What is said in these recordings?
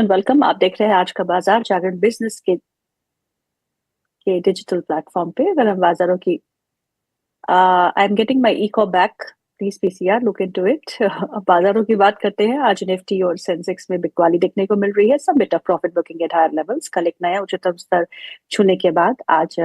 Welcome. आप देख रहे हैं आज का बाजार जागरण बिजनेस के डिजिटल प्लेटफॉर्म पे। अगर हम बाजारों की I am getting my echo back, please PCR look into it. अब बाजारों की बात करते हैं। आज निफ्टी और सेंसेक्स में बिकवाली देखने को मिल रही है। Some bit of profit booking at higher levels. कल एक नया उच्चतम स्तर छूने के बाद आज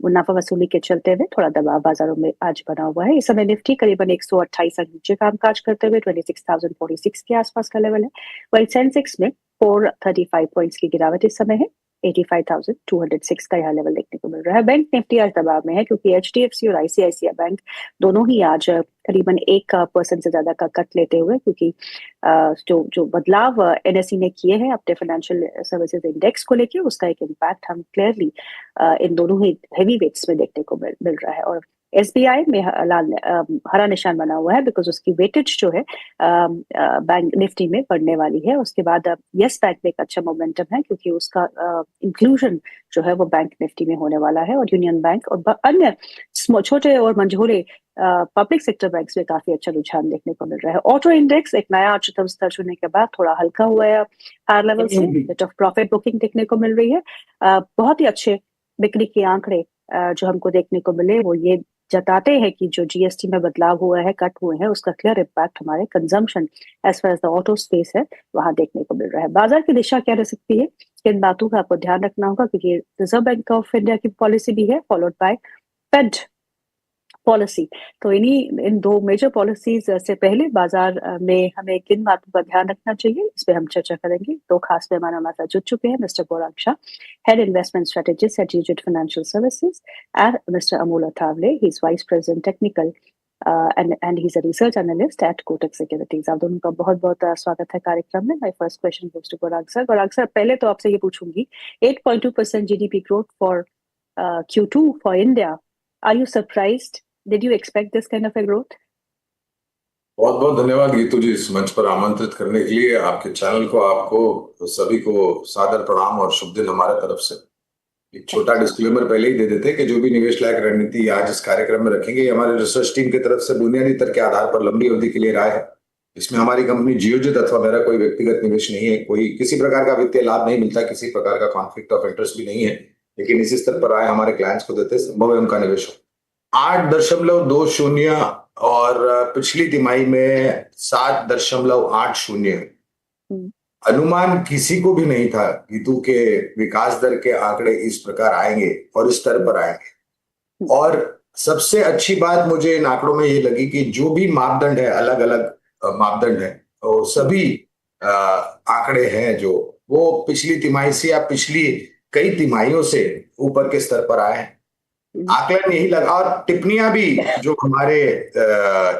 मुनाफा वसूली के चलते हुए थोड़ा दबाव बाजारों में आज बना हुआ है। इस समय निफ्टी करीबन 128 अंक नीचे कामकाज करते हुए 26,046 के आसपास का लेवल है। वही सेंसेक्स में 435 पॉइंट्स की गिरावट इस समय है। 85,206 का यह लेवल देखने को मिल रहा है। बैंक निफ्टी आज दबाव में है क्योंकि एचडीएफसी और आईसीआईसीआई बैंक दोनों ही आज करीबन 1% से ज्यादा का कट लेते हुए, क्योंकि जो जो बदलाव एनएसई ने किए हैं अपने फाइनेंशियल सर्विसेज इंडेक्स को लेकर, उसका एक इम्पैक्ट हम क्लियरली इन दोनों ही हैवी वेट्स में देखने को मिल रहा है। और एसबीआई में हरा निशान बना हुआ है बिकॉज उसकी वेटेज जो है बैंक निफ्टी में बढ़ने वाली है। उसके बाद यस बैंक में एक अच्छा मोमेंटम है क्योंकि उसका इंक्लूजन जो है वो बैंक निफ्टी में होने वाला है। और यूनियन बैंक और अन्य छोटे और मंझोले पब्लिक सेक्टर बैंक्स में काफी अच्छा रुझान देखने को मिल रहा है। ऑटो इंडेक्स एक नया उच्चतम स्तर छूने के बाद थोड़ा हल्का हुआ है हायर लेवल से। बिट ऑफ प्रॉफिट बुकिंग देखने को मिल रही है। बहुत ही अच्छे बिक्री के आंकड़े जो हमको देखने को मिले वो ये जताते हैं कि जो जीएसटी में बदलाव हुआ है, कट हुए हैं, उसका क्लियर इम्पैक्ट हमारे consumption as far as the auto space है वहां देखने को मिल रहा है। बाजार की दिशा क्या रह सकती है, इन बातों का आपको ध्यान रखना होगा क्योंकि रिजर्व बैंक ऑफ इंडिया की पॉलिसी भी है फॉलोड बाय फेड पॉलिसी। तो इन दो मेजर पॉलिसीज से पहले बाजार में हमें किन बातों का ध्यान रखना चाहिए, इस पे हम चर्चा करेंगे। दो खास मेहमान हमारे साथ जुड़ चुके हैं, mister Gaurang Shah, head investment strategist at Geojit financial services, and mister Amol Athawale, he is vice president technical and he is a research analyst at Kotak securities. आप दोनों का बहुत बहुत स्वागत है कार्यक्रम में। My first question goes to Gaurang sir. Gaurang sir, पहले तो आपसे ये पूछूंगी, 8.2% GDP growth for Q2 for India. Are you surprised? Did you expect this kind of a growth? बहुत बहुत धन्यवाद गीतू जी, इस मंच पर आमंत्रित करने के लिए। आपके चैनल को, आपको सभी को सादर प्रणाम और शुभ दिन हमारे तरफ से। एक छोटा डिस्क्लेमर पहले ही दे देते हैं कि जो भी निवेश लायक रणनीति आज इस कार्यक्रम में रखेंगे, हमारे रिसर्च टीम की तरफ से बुनियादी तर्क के आधार पर लंबी अवधि के लिए राय है। इसमें हमारी कंपनी जियोजित अथवा मेरा कोई व्यक्तिगत निवेश नहीं है। कोई किसी प्रकार का वित्तीय लाभ नहीं मिलता, किसी प्रकार का कॉन्फ्लिक्ट ऑफ इंटरेस्ट भी नहीं है। लेकिन इसी स्तर पर राय हमारे क्लाइंट्स को देते संभव है उनका निवेश हो। 8.20 और पिछली तिमाही में 7.80। अनुमान किसी को भी नहीं था गीतू के विकास दर के आंकड़े इस प्रकार आएंगे और इस स्तर पर आएंगे। और सबसे अच्छी बात मुझे इन आंकड़ों में ये लगी कि जो भी मापदंड है, अलग अलग मापदंड है, और सभी आंकड़े हैं जो वो पिछली तिमाही से या पिछली कई तिमाहियों से ऊपर के स्तर पर आए हैं। आकलन यही लगा। और टिप्पणियां भी जो हमारे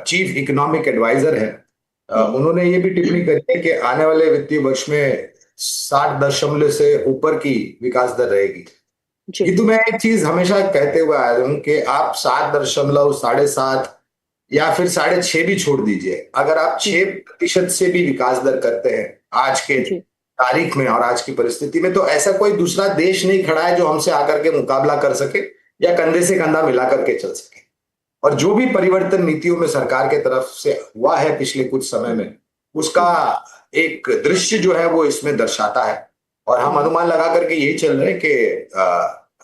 चीफ इकोनॉमिक एडवाइजर हैं, उन्होंने ये भी टिप्पणी करी है कि आने वाले वित्तीय वर्ष में 60 से ऊपर की विकास दर रहेगी। ये तो मैं एक चीज हमेशा कहते हुए आया हूं कि आप 7, 7.5 या फिर 6.5 भी छोड़ दीजिए, अगर आप 6% से भी विकास दर करते हैं आज के तारीख में और आज की परिस्थिति में, तो ऐसा कोई दूसरा देश नहीं खड़ा है जो हमसे आकर के मुकाबला कर सके या कंधे से कंधा मिला करके चल सके। और जो भी परिवर्तन नीतियों में सरकार के तरफ से हुआ है पिछले कुछ समय में, उसका एक दृश्य जो है वो इसमें दर्शाता है। और हम अनुमान लगा करके यही चल रहे हैं कि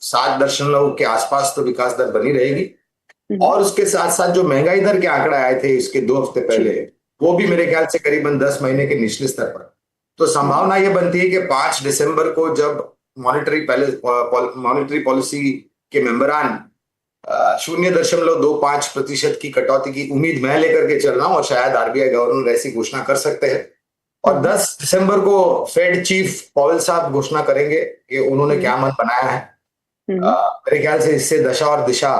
7 के आसपास तो विकास दर बनी रहेगी। और उसके साथ साथ जो महंगाई दर के आंकड़े आए थे इसके 2 हफ्ते पहले, वो भी मेरे ख्याल से करीबन 10 महीने के निचले स्तर पर। तो संभावना ये बनती है कि 5 दिसंबर को जब मॉनेटरी पॉलिसी के मेंबरान 0.25% की कटौती की उम्मीद मैं लेकर के चल रहा हूं, और शायद आरबीआई गवर्नर ऐसी घोषणा कर सकते हैं। और 10 दिसंबर को फेड चीफ पॉवेल साहब घोषणा करेंगे कि उन्होंने क्या मन बनाया है। मेरे ख्याल से इससे दशा और दिशा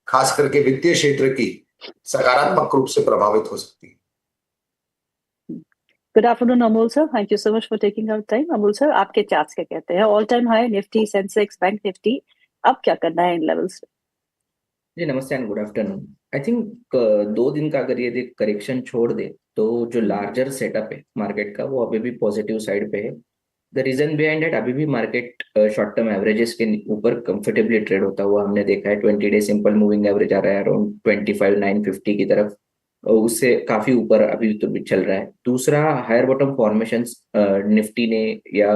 खास करके वित्तीय क्षेत्र की सकारात्मक रूप से प्रभावित हो सकती है। Good afternoon Amol sir, thank you so much for taking out time. Amol sir, आपके चार्ट्स क्या कहते हैं? All time high Nifty, Sensex, bank Nifty, अब क्या करना है इन लेवल्स पे? जी नमस्ते and good afternoon. I think 2 दिन का अगर ये करेक्शन छोड़ दे तो जो लार्जर सेटअप है मार्केट का वो अभी भी पॉजिटिव साइड पे है। द रीजन बिहाइंड इट, अभी भी मार्केट शॉर्ट टर्म एवरेजेस के ऊपर कंफर्टेबली ट्रेड होता हुआ हमने देखा है। 20 डे सिंपल मूविंग एवरेज आ रहा है अराउंड 25,950 की तरफ। उससे काफी ऊपर अभी तो भी चल रहा है। दूसरा, हायर बॉटम फॉर्मेशन निफ्टी ने या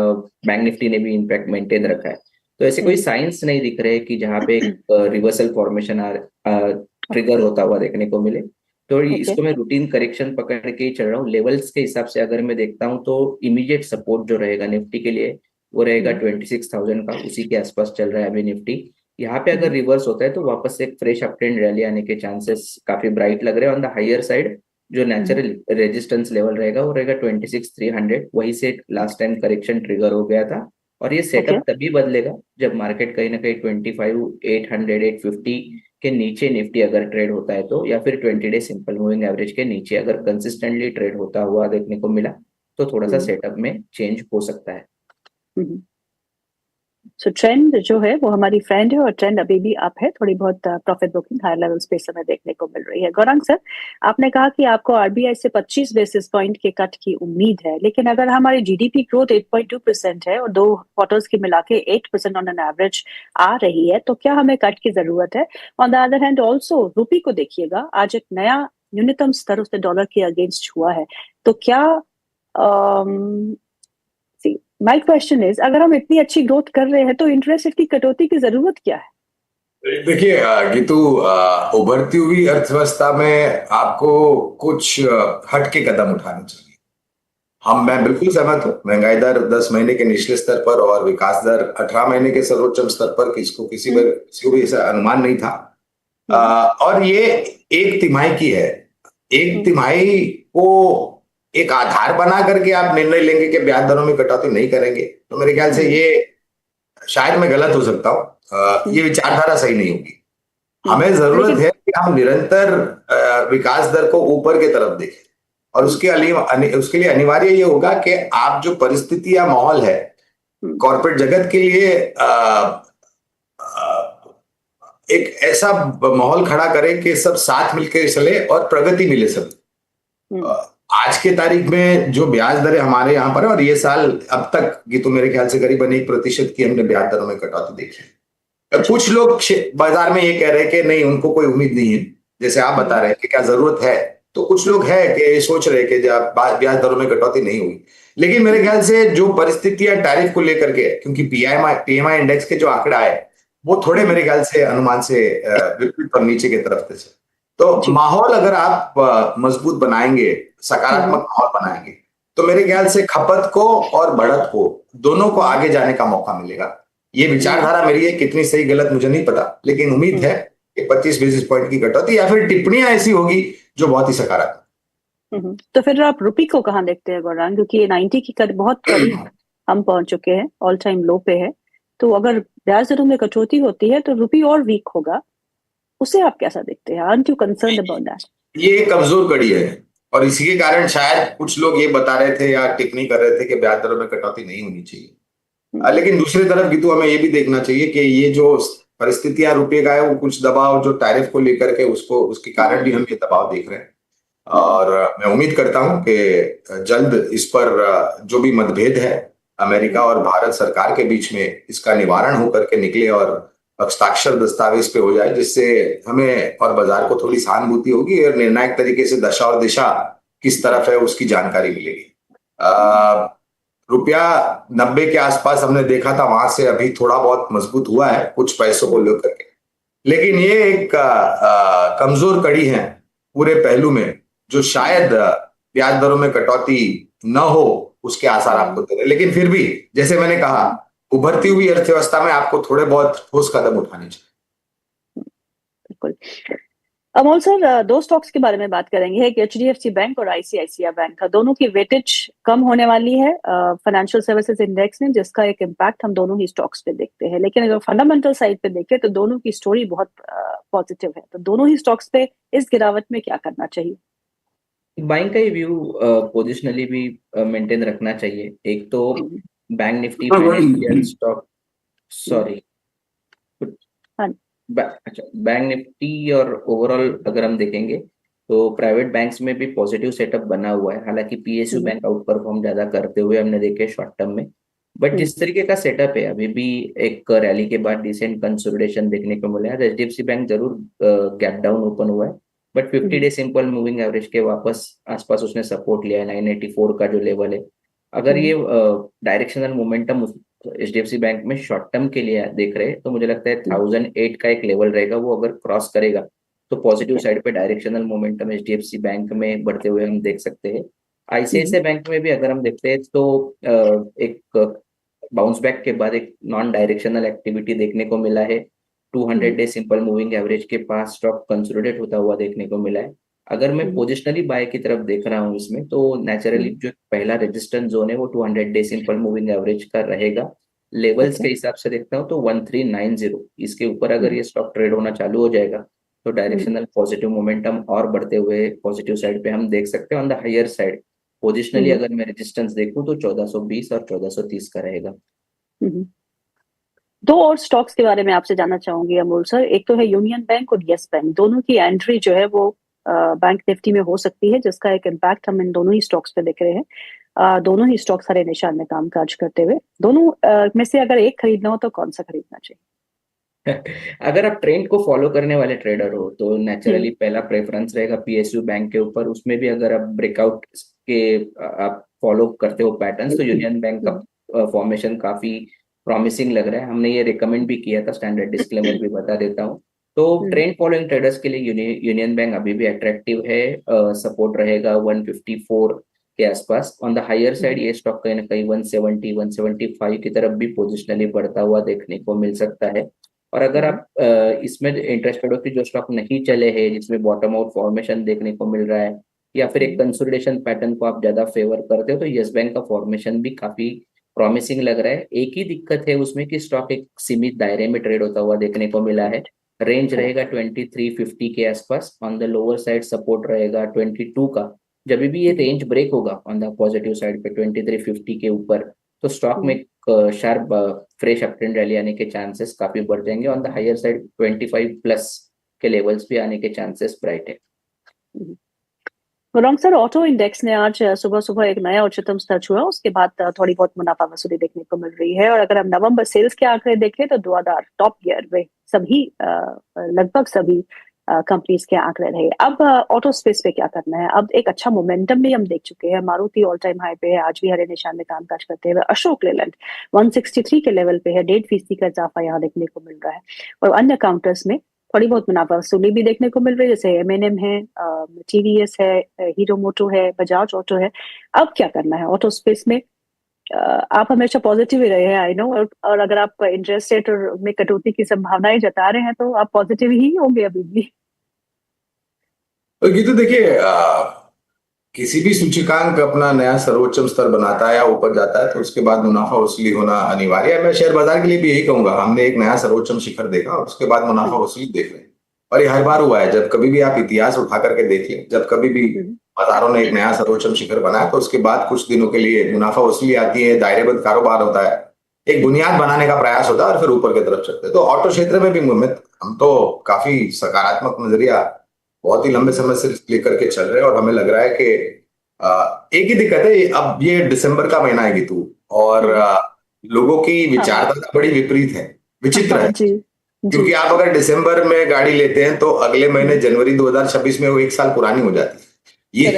बैंक निफ्टी ने भी इम्पैक्ट मेंटेन रखा है। तो ऐसे कोई साइंस नहीं दिख रहे कि जहाँ पे रिवर्सल फॉर्मेशन ट्रिगर होता हुआ देखने को मिले। तो इसको मैं रूटीन करेक्शन पकड़ के ही चल रहा हूँ। लेवल्स के हिसाब से अगर मैं देखता हूँ तो इमीडिएट सपोर्ट जो रहेगा निफ्टी के लिए वो रहेगा 26,000 का, उसी के आसपास चल रहा है अभी निफ्टी। यहाँ पे अगर रिवर्स होता है तो वापस से एक फ्रेश अप ट्रेंड रैली आने के चांसेस काफी ब्राइट लग रहे हैं। ऑन द हायर साइड जो नेचुरल रेजिस्टेंस लेवल रहेगा वो रहेगा 26,300, वहीं से लास्ट टाइम करेक्शन ट्रिगर हो गया था। और ये सेटअप तभी बदलेगा जब मार्केट कहीं ना कहीं 25,800 850 के नीचे निफ्टी अगर ट्रेड होता है तो, या फिर 20 डे सिंपल मूविंग एवरेज के नीचे अगर कंसिस्टेंटली ट्रेड होता हुआ देखने को मिला तो थोड़ा सा सेटअप में चेंज हो सकता है। सो ट्रेंड जो है वो हमारी फ्रेंड है और ट्रेंड अभी भी अप है, थोड़ी बहुत प्रॉफिट बुकिंग हायर लेवल्स पे समय देखने को मिल रही है। गौरांग सर, आपने कहा कि आपको आरबीआई से 25 बेसिस पॉइंट के कट की उम्मीद है, लेकिन अगर हमारी जीडीपी ग्रोथ 8.2% है और 2 क्वार्टर्स की मिला के 8% ऑन एन एवरेज आ रही है, तो क्या हमें कट की जरूरत है? On the other hand also रूपी को देखिएगा, आज एक नया न्यूनतम स्तर उसने डॉलर के अगेंस्ट हुआ है, तो क्या माय क्वेश्चन इज, अगर हम इतनी अच्छी ग्रोथ कर रहे हैं तो इंटरेस्ट रेट की कटौती की जरूरत क्या है? देखिए गीतू, उभरती हुई अर्थव्यवस्था में आपको कुछ हटके कदम उठाने चाहिए। मैं बिल्कुल सहमत हूँ, महंगाई दर 10 महीने के निचले स्तर पर और विकास दर 18 महीने के सर्वोच्च स्तर पर, किसी को भी ऐसा अनुमान नहीं था। और ये एक तिमाही की है। एक तिमाही को एक आधार बना करके आप निर्णय लेंगे कि ब्याज दरों में कटौती नहीं करेंगे, तो मेरे ख्याल से ये, शायद मैं गलत हो सकता हूँ, ये विचारधारा सही नहीं होगी। हमें जरूरत है कि हम निरंतर विकास दर को ऊपर की तरफ देखें, और उसके लिए अनिवार्य ये होगा कि आप जो परिस्थिति या माहौल है कॉर्पोरेट जगत के लिए एक ऐसा माहौल खड़ा करें कि सब साथ मिलकर चले और प्रगति मिले सब। आज के तारीख में जो ब्याज दरें हमारे यहाँ पर है, और ये साल अब तक की तो मेरे ख्याल से करीबन 1% की हमने ब्याज दरों में कटौती देखी है। कुछ लोग बाजार में ये कह रहे हैं कि नहीं, उनको कोई उम्मीद नहीं है, जैसे आप बता रहे हैं कि क्या जरूरत है, तो कुछ लोग है कि सोच रहे कि ब्याज दरों में कटौती नहीं हुई। लेकिन मेरे ख्याल से जो परिस्थितियां टैरिफ को लेकर के, क्योंकि पीएमआई इंडेक्स के जो आंकड़ा है वो थोड़े मेरे ख्याल से अनुमान से विपरीत और नीचे की तरफ थे। तो माहौल अगर आप मजबूत बनाएंगे, सकारात्मक माहौल बनाएंगे, तो मेरे ख्याल से खपत को और बढ़त को दोनों को आगे जाने का मौका मिलेगा। ये विचारधारा मेरी है, कितनी सही गलत मुझे नहीं पता, लेकिन उम्मीद है कि 25 बेसिस पॉइंट की कटौती या फिर टिप्पणियां ऐसी होगी जो बहुत ही सकारात्मक। तो फिर आप रुपी को कहाँ देखते हैं गौरांग? क्योंकि ये 90 की बहुत करीब हम पहुंच चुके हैं, ऑल टाइम लो पे है, तो अगर ब्याज दरों में कटौती होती है तो रुपी और वीक होगा, उसे आप कैसा देखते हैं? Aren't you concerned about that? ये कमजोर कड़ी है, और इसी के कारण शायद कुछ लोग ये बता रहे थे या टिप्पणी कर रहे थे कि ब्याज दरों में कटौती नहीं होनी चाहिए। लेकिन दूसरी तरफ भी तो हमें ये भी देखना चाहिए कि ये जो परिस्थितियां रुपये का है, वो कुछ दबाव जो टैरिफ को लेकर के उसके कारण भी हम ये दबाव देख रहे हैं। और मैं उम्मीद करता हूं कि जल्द इस पर जो भी मतभेद है अमेरिका और भारत सरकार के बीच में, इसका निवारण होकर के निकले और हस्ताक्षर दस्तावेज पे हो जाए, जिससे हमें और बाजार को थोड़ी सहानुभूति होगी और निर्णायक तरीके से दशा और दिशा किस तरफ है उसकी जानकारी मिलेगी। रुपया 90 के आसपास हमने देखा था, वहां से अभी थोड़ा बहुत मजबूत हुआ है कुछ पैसों को लेकर के, लेकिन ये एक कमजोर कड़ी है पूरे पहलू में, जो शायद ब्याज दरों में कटौती न हो उसके आसार आपको दे रहे। लेकिन फिर भी जैसे मैंने कहा, उभरती हुई अर्थव्यवस्था में आपको थोड़े बहुत ठोस कदम उठाने चाहिए। बिल्कुल। अमोल सर, 2 स्टॉक्स के बारे में बात करेंगे, एक एचडीएफसी बैंक और आईसीआईसीआई बैंक का। दोनों की वेटेज कम होने वाली है फाइनेंशियल सर्विसेज इंडेक्स में, जिसका एक इम्पैक्ट हम दोनों ही स्टॉक्स पे देखते हैं। लेकिन अगर फंडामेंटल साइड पे देखें तो दोनों की स्टोरी बहुत पॉजिटिव है, तो दोनों ही स्टॉक्स पे इस गिरावट में क्या करना चाहिए? बैंक का ही व्यू पोजिशनली भी मेंटेन रखना चाहिए। एक तो bank Nifty financial stock, sorry अच्छा, बैंक निफ्टी और ओवरऑल अगर हम देखेंगे तो प्राइवेट बैंक्स में भी पॉजिटिव सेटअप बना हुआ है। हालांकि पीएसयू बैंक आउट परफॉर्म ज्यादा करते हुए हमने देखे शॉर्ट टर्म में, बट जिस तरीके का सेटअप है अभी भी एक रैली के बाद डिसेंट कंसोलिडेशन देखने को मिला है। एचडीएफसी बैंक जरूर गैप डाउन ओपन हुआ है, but 50 day simple moving average के वापस आसपास उसने सपोर्ट लिया है 984 का जो लेवल है। अगर ये डायरेक्शनल मोमेंटम HDFC बैंक में शॉर्ट टर्म के लिए देख रहे हैं तो मुझे लगता है 1008 का एक लेवल रहेगा, वो अगर क्रॉस करेगा तो पॉजिटिव साइड पे डायरेक्शनल मोमेंटम HDFC बैंक में बढ़ते हुए हम देख सकते हैं। ICICI बैंक में भी अगर हम देखते हैं तो एक बाउंस बैक के बाद एक नॉन डायरेक्शनल एक्टिविटी देखने को मिला है। 200 डे सिंपल मूविंग एवरेज के पास स्टॉक कंसोलिडेट होता हुआ देखने को मिला है। अगर मैं पोजिशनली बाय की तरफ देख रहा हूँ इसमें तो नेचुरली जो पहला रेजिस्टेंस जोन है वो 200 डे सिंपल मूविंग एवरेज का रहेगा। लेवल्स के हिसाब से देखता हूँ तो 1390, इसके ऊपर अगर ये स्टॉक ट्रेड होना चालू हो जाएगा तो डायरेक्शनल पॉजिटिव मोमेंटम और बढ़ते हुए पॉजिटिव साइड पे हम देख सकते हैं। On the higher side positionally अगर मैं रेजिस्टेंस देखूं तो 1420 और 1430 का रहेगा। दो और स्टॉक्स के बारे में आपसे जानना चाहूंगी अमोल सर, एक तो है यूनियन बैंक और येस बैंक, दोनों की एंट्री जो है वो बैंक निफ्टी में हो सकती है, जिसका एक इम्पैक्ट हम इन दोनों ही स्टॉक्स पे देख रहे हैं। दोनों ही स्टॉक्स हरे निशान में कामकाज करते हुए, दोनों में से अगर एक खरीदना हो तो कौन सा खरीदना चाहिए? अगर आप ट्रेंड को फॉलो करने वाले ट्रेडर हो तो नेचुरली पहला प्रेफरेंस रहेगा PSU बैंक के ऊपर। उसमें भी अगर आप ब्रेकआउट के आप फॉलो करते हो पैटर्न्स तो यूनियन बैंक का फॉर्मेशन काफी प्रॉमिसिंग लग रहा है। हमने ये रिकमेंड भी किया था, स्टैंडर्ड डिस्क्लेमर भी बता देता हूँ। तो ट्रेंड फॉलोइंग ट्रेडर्स के लिए यूनियन बैंक अभी भी अट्रैक्टिव है। सपोर्ट रहेगा 154 के आसपास। ऑन द हायर साइड ये स्टॉक कहीं ना कहीं 170 175 की तरफ भी पोजिशनली बढ़ता हुआ देखने को मिल सकता है। और अगर आप इसमें इंटरेस्टेड हो कि जो स्टॉक नहीं चले हैं, जिसमें बॉटम आउट फॉर्मेशन देखने को मिल रहा है या फिर एक कंसोलिडेशन पैटर्न को आप ज्यादा फेवर करते हो तो येस बैंक का फॉर्मेशन भी काफी प्रॉमिसिंग लग रहा है। एक ही दिक्कत है उसमें कि स्टॉक एक सीमित दायरे में ट्रेड होता हुआ देखने को मिला है। रेंज रहेगा 2350 के आसपास। On the lower side support रहेगा 22 का। जब भी ये रेंज ब्रेक होगा ऑन द पॉजिटिव साइड पे 2350 के ऊपर तो स्टॉक में शार्प फ्रेश अपट्रेंड रैली आने के चांसेस काफी बढ़ जाएंगे। On the higher side 25 plus के लेवल्स भी आने के चांसेस ब्राइट है। गुलाम सर, ऑटो इंडेक्स ने आज सुबह सुबह एक नया उच्चतम स्तर छुआ, उसके बाद थोड़ी बहुत मुनाफा वसूली देखने को मिल रही है। और अगर हम नवंबर सेल्स के आंकड़े देखें तो धुआंधार टॉप गियर में सभी लगभग सभी कंपनीज के आंकड़े रहे। अब ऑटो स्पेस पे क्या करना है? अब एक अच्छा मोमेंटम भी हम देख चुके हैं। मारुति ऑल टाइम हाई पे है, आज भी हरे निशान में कामकाज करते हुए। अशोक लेलैंड 163 के लेवल पे है, 1.5% का इजाफा यहाँ देखने को मिल रहा है। और अन्य काउंटर्स में थोड़ी बहुत मुनाफा वसूली भी देखने को मिल रही है, जैसे M&M है, TVS है, हीरो मोटो है, बजाज ऑटो है। अब क्या करना है ऑटो स्पेस में? आप हमेशा पॉजिटिव ही रहे हैं, आई नो, और अगर आप इंटरेस्ट रेट और में कटौती की संभावनाएं जता रहे हैं तो आप पॉजिटिव ही होंगे अभी भी। तो ये तो देखिए, किसी भी सूचकांक अपना नया सर्वोच्चम स्तर बनाता है या ऊपर जाता है तो उसके बाद मुनाफा वसूली होना अनिवार्य है। मैं शेयर बाजार के लिए भी यही कहूंगा, हमने एक नया सर्वोच्चम शिखर देखा और उसके बाद मुनाफा वसूली देख रहे हैं। और ये हर बार हुआ है। जब कभी भी आप इतिहास उठा करके देख लें, जब कभी भी बाजारों ने एक नया सर्वोच्चम शिखर बनाया तो उसके बाद कुछ दिनों के लिए मुनाफा वसूली आती है, दायरेबंद कारोबार होता है, एक बुनियाद बनाने का प्रयास होता है और फिर ऊपर की तरफ चलते हैं। तो ऑटो क्षेत्र में भी हम तो काफी सकारात्मक नजरिया बहुत ही लंबे समय से लेकर के चल रहे हैं। और हमें लग रहा है कि एक ही दिक्कत है, अब ये दिसंबर का महीना है गीतू, और लोगों की विचारधारा बड़ी विपरीत है, विचित्र है। क्योंकि आप अगर दिसंबर में गाड़ी लेते हैं तो अगले महीने जनवरी 2026 में वो 1 साल पुरानी हो जाती है। ये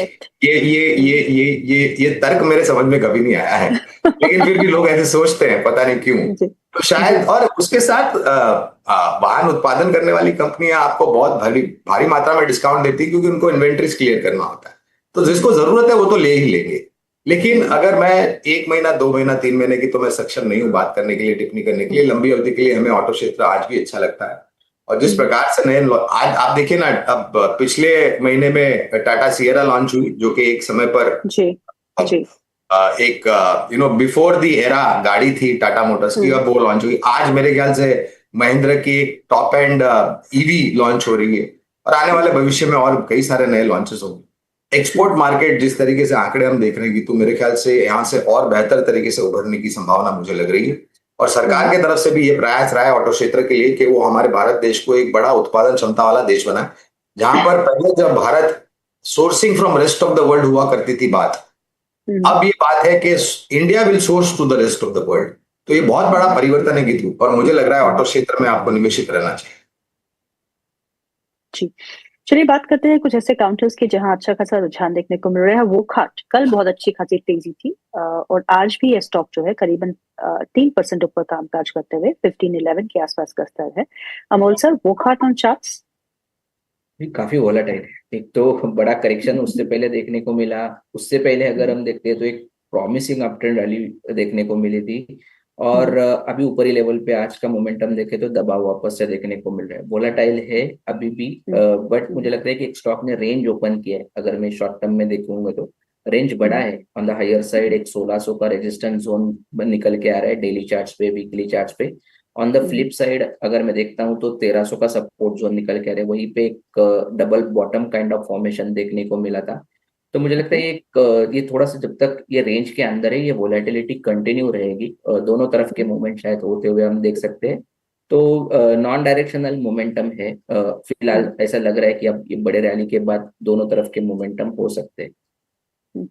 तर्क मेरे समझ में कभी नहीं आया है, लेकिन फिर भी लोग ऐसे सोचते हैं, पता नहीं क्यों। तो शायद, और उसके साथ वाहन उत्पादन करने वाली कंपनियां आपको बहुत भारी मात्रा में डिस्काउंट देती है क्योंकि उनको इन्वेंट्रीज क्लियर करना होता है। तो जिसको जरूरत है वो तो ले ही लेंगे। लेकिन अगर मैं 1 महीना, 2 महीना, 3 महीने की, तो मैं सक्षम नहीं हूं बात करने के लिए, टिप्पणी करने के लिए। लंबी अवधि के लिए हमें ऑटो क्षेत्र आज भी अच्छा लगता है। और जिस प्रकार से नए आज आप देखिए ना, अब पिछले महीने में टाटा सियरा लॉन्च हुई, जो कि एक समय पर एक बिफोर द एरा गाड़ी थी टाटा मोटर्स की, अब वो लॉन्च हुई। आज मेरे ख्याल से महिंद्रा की एक टॉप एंड ईवी लॉन्च हो रही है और आने वाले भविष्य में और कई सारे नए लॉन्चेस होंगे। एक्सपोर्ट मार्केट जिस तरीके से आंकड़े हम देख रहे हैं, तो मेरे ख्याल से यहाँ से और बेहतर तरीके से उभरने की संभावना मुझे लग रही है। और सरकार की तरफ से भी ये प्रयास रहा है ऑटो क्षेत्र के लिए कि वो हमारे भारत देश को एक बड़ा उत्पादन क्षमता वाला देश बनाए, जहां पर पहले जब Bharat sourcing from rest of the world हुआ करती थी बात, अब ये बात है कि India will source to the rest of the world. तो ये बहुत बड़ा परिवर्तन है गीतू, और मुझे लग रहा है ऑटो क्षेत्र में आपको निवेशित रहना चाहिए। जी, चलिए बात करते हैं कुछ ऐसे काउंटर्स की जहां अच्छा खासा रुझान देखने को मिल रहा है। वो खाट कल बहुत अच्छी खासी तेजी थी, और आज भी ये स्टॉक जो है करीबन 3% ऊपर कामकाज करते हुए 1511 के आसपास का स्तर है। अमोल सर, वो खाट ऑन चार्ट्स। भी काफी वोलेटाइल है। एक तो बड़ा करेक्शन उससे पहले देखने को मिला, उससे पहले अगर हम देखते हैं तो एक प्रॉमिसिंग अपट्रेंड रैली देखने को मिली थी, और अभी ऊपरी लेवल पे आज का मोमेंटम देखे तो दबाव वापस से देखने को मिल रहा है। वोलेटाइल है अभी भी, बट मुझे लगता है कि एक स्टॉक ने रेंज ओपन किया है। अगर मैं शॉर्ट टर्म में देखूंगा तो रेंज बड़ा है ऑन द हायर साइड। एक 1600 का रेजिस्टेंस जोन निकल के आ रहा है डेली चार्ट्स पे, वीकली चार्ट्स पे। ऑन द फ्लिप साइड अगर मैं देखता हूँ तो 1300 का सपोर्ट जोन निकल के आ रहा है, वहीं पे एक double bottom kind of formation देखने को मिला था। तो मुझे लगता है ये थोड़ा सा जब तक ये रेंज के अंदर है ये वोलेटिलिटी कंटिन्यू रहेगी, दोनों तरफ के मूवमेंट शायद होते हुए हम देख सकते हैं। तो नॉन डायरेक्शनल मोमेंटम है, फिलहाल ऐसा लग रहा है कि अब ये बड़े रैली के बाद दोनों तरफ के मोमेंटम हो सकते हैं।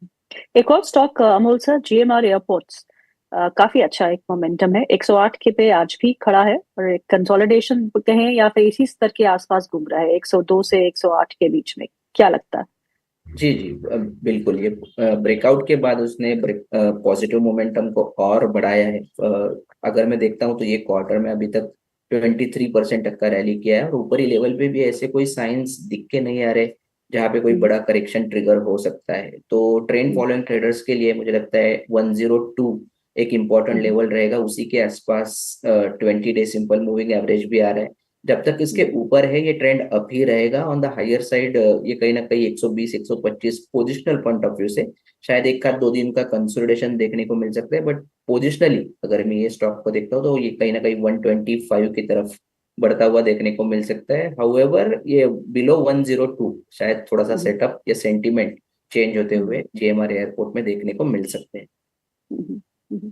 एक और stock Amol sir, GMR airports, काफी अच्छा एक मोमेंटम है। 108 के पे आज भी खड़ा है और एक कंसोलिडेशन कहें या फिर इसी स्तर के आसपास घूम रहा है 102 से 108 के बीच में। क्या लगता है? जी जी, बिल्कुल। ये ब्रेकआउट के बाद उसने पॉजिटिव मोमेंटम को और बढ़ाया है। अगर मैं देखता हूँ तो ये क्वार्टर में अभी तक 23% तक का रैली किया है, और ऊपरी लेवल पे भी ऐसे कोई साइंस दिख के नहीं आ रहे जहाँ पे कोई बड़ा करेक्शन ट्रिगर हो सकता है। तो ट्रेंड फॉलोइंग ट्रेडर्स के लिए मुझे लगता है 102 एक इम्पॉर्टेंट लेवल रहेगा। उसी के आसपास 20 डे सिंपल मूविंग एवरेज भी आ रहा है। जब तक इसके ऊपर है ये ट्रेंड अप ही रहेगा ऑन द हायर साइड। ये कहीं ना कहीं 120 125 पोजिशनल पॉइंट ऑफ व्यू से शायद एक आध दो दिन का कंसोलिडेशन देखने को मिल सकता है, बट पोजिशनली अगर मैं ये स्टॉक को देखता हूँ तो ये कहीं ना कहीं 125 की तरफ बढ़ता हुआ देखने को मिल सकता है। हाउएवर ये बिलो 102 शायद थोड़ा सा सेटअप या सेंटीमेंट चेंज होते हुए जीएमआर एयरपोर्ट में देखने को मिल सकते हैं।